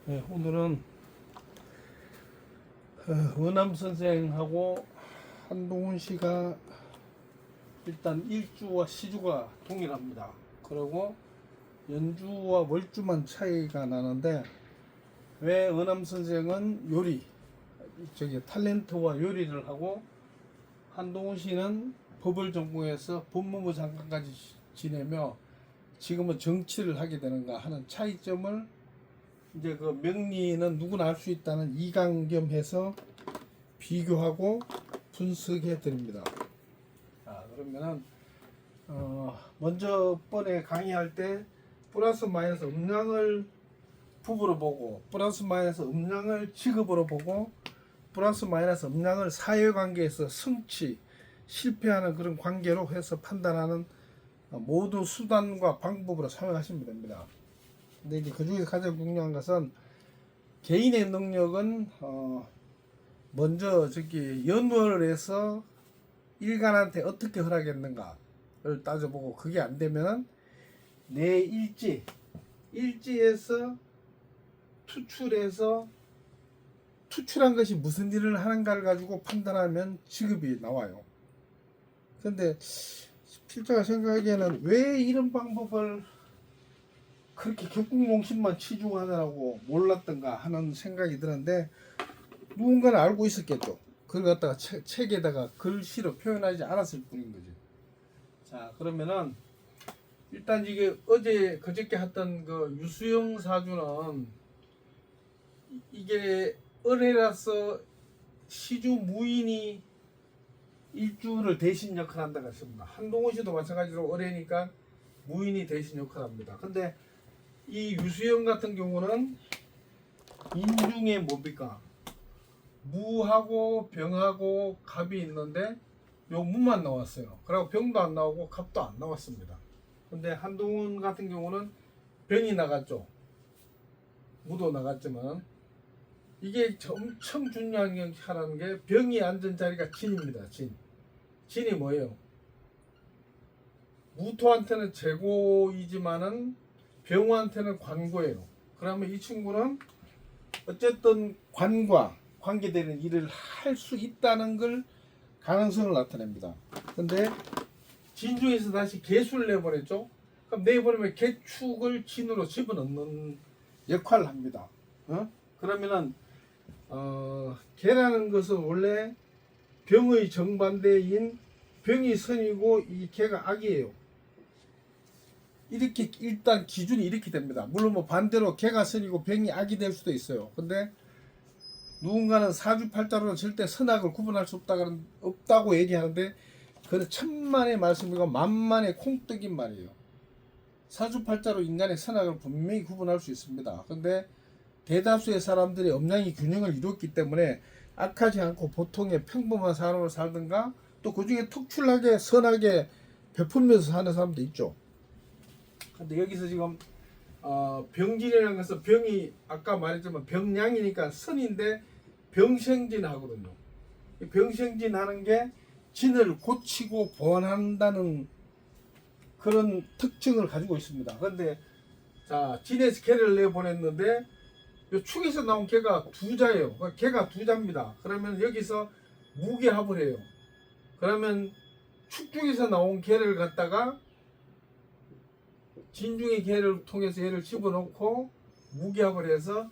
네, 오늘은 원암 선생하고 한동훈 씨가 일단 일주와 시주가 동일합니다. 그리고 연주와 월주만 차이가 나는데, 왜 원암 선생은 요리, 탤런트와 요리를 하고 한동훈 씨는 법을 전공해서 법무부 장관까지 지내며 지금은 정치를 하게 되는가 하는 차이점을 이제 그 명리는 누구나 알 수 있다는 이강겸해서 비교하고 분석해 드립니다. 자, 그러면은 먼저 번에 강의할 때 플러스 마이너스 음량을 부부로 보고, 플러스 마이너스 음량을 직업으로 보고, 플러스 마이너스 음량을 사회관계에서 성취 실패하는 그런 관계로 해서 판단하는 모든 수단과 방법으로 사용하시면 됩니다. 근데 이제 그 중에서 가장 중요한 것은 개인의 능력은 먼저 연월을 해서 일간한테 어떻게 허락했는가를 따져보고, 그게 안 되면 내 일지에서 투출한 것이 무슨 일을 하는가를 가지고 판단하면 직업이 나와요. 근데 필자가 생각하기에는 왜 이런 방법을 그렇게 격국농심만 치중하느라고 몰랐던가 하는 생각이 드는데, 누군가는 알고 있었겠죠. 그걸 갖다가 책에다가 글씨로 표현하지 않았을 뿐인 거지. 자, 그러면은 일단 이게 그저께 했던 그 유수영 사주는 이게 을해라서 시주 무인이 일주를 대신 역할한다고 했습니다. 한동훈 씨도 마찬가지로 을해니까 무인이 대신 역할합니다. 근데 이 유수영 같은 경우는 인중에 뭡니까? 무하고 병하고 갑이 있는데 요 무만 나왔어요. 그리고 병도 안 나오고 갑도 안 나왔습니다. 근데 한동훈 같은 경우는 병이 나갔죠. 무도 나갔지만 이게 엄청 중요한 게 병이 앉은 자리가 진입니다. 진이 뭐예요? 무토한테는 재고이지만은 병우한테는 관고예요. 그러면 이 친구는 어쨌든 관과 관계되는 일을 할 수 있다는 걸 가능성을 나타냅니다. 근데 진중에서 다시 개수를 내보냈죠. 그럼 내보내면 개축을 진으로 집어넣는 역할을 합니다. 그러면은 개라는 것은 원래 병의 정반대인 병이 선이고 이 개가 악이에요. 이렇게 일단 기준이 이렇게 됩니다. 물론 뭐 반대로 개가 선이고 병이 악이 될 수도 있어요. 근데 누군가는 사주팔자로는 절대 선악을 구분할 수 없다고 얘기하는데, 그건 천만의 말씀이고 만만의 콩떡인 말이에요. 사주팔자로 인간의 선악을 분명히 구분할 수 있습니다. 근데 대다수의 사람들이 음양이 균형을 이뤘기 때문에 악하지 않고 보통의 평범한 삶을 살든가, 또 그 중에 특출나게 선하게 베풀면서 사는 사람도 있죠. 근데 여기서 지금 병진이라는 것은 병이 아까 말했지만 병량이니까 선인데 병생진 하거든요. 병생진 하는 게 진을 고치고 보완한다는 그런 특징을 가지고 있습니다. 그런데 자, 진에서 개를 내보냈는데 요 축에서 나온 개가 두자예요. 개가 두자입니다. 그러면 여기서 무게합을 해요. 그러면 축 중에서 나온 개를 갖다가 진중의 개를 통해서 얘를 집어넣고 무기합을 해서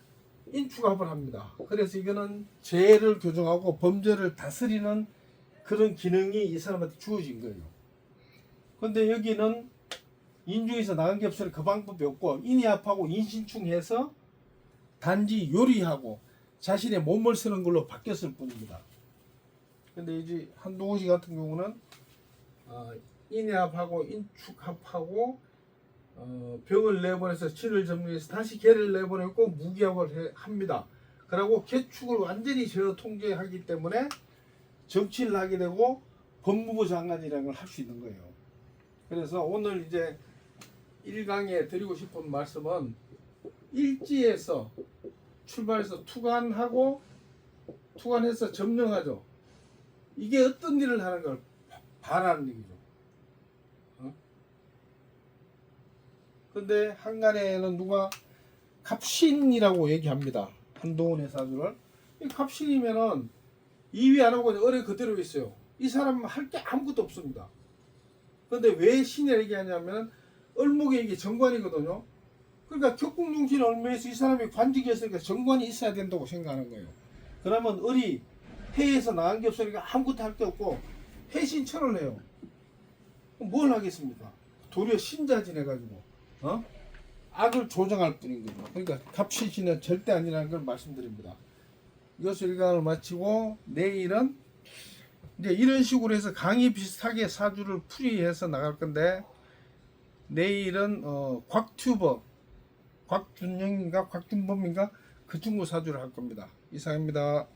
인축합을 합니다. 그래서 이거는 죄를 교정하고 범죄를 다스리는 그런 기능이 이 사람한테 주어진 거예요. 근데 여기는 인중에서 나간 게 없으니 그 방법이 없고, 인이합하고 인신충해서 단지 요리하고 자신의 몸을 쓰는 걸로 바뀌었을 뿐입니다. 근데 이제 한동훈 씨 같은 경우는 인이합하고 인축합하고 병을 내보내서 진을 정리해서 다시 개를 내보내고 무기합을 합니다. 그리고 개축을 완전히 제어 통제하기 때문에 정치를 하게 되고 법무부 장관이라는 걸 할 수 있는 거예요. 그래서 오늘 이제 1강에 드리고 싶은 말씀은 일지에서 출발해서 투관해서 점령하죠. 이게 어떤 일을 하는 걸 바라는 얘기죠. 근데 한간에는 누가 갑신이라고 얘기합니다. 한동훈의 사주를. 이 갑신이면은 이위 안 하고 어뢰 그대로 있어요. 이 사람은 할 게 아무것도 없습니다. 근데 왜 신이라 얘기하냐면 을목이 이게 정관이거든요. 그러니까 격국용신 을묘에서 이 사람이 관직이었으니까 정관이 있어야 된다고 생각하는 거예요. 그러면 을이 해에서 나간 게 없으니까 아무것도 할 게 없고 해신천을 해요. 그럼 뭘 하겠습니까? 도리어 신자진해가지고 악을 조정할 뿐인 거죠. 그러니까 갑신신은 절대 아니라는 걸 말씀드립니다. 이것을 일강을 마치고 내일은 이제 이런 식으로 해서 강의 비슷하게 사주를 풀이해서 나갈 건데 내일은 곽튜버 곽준영인가 곽준범인가 그 친구 사주를 할 겁니다. 이상입니다.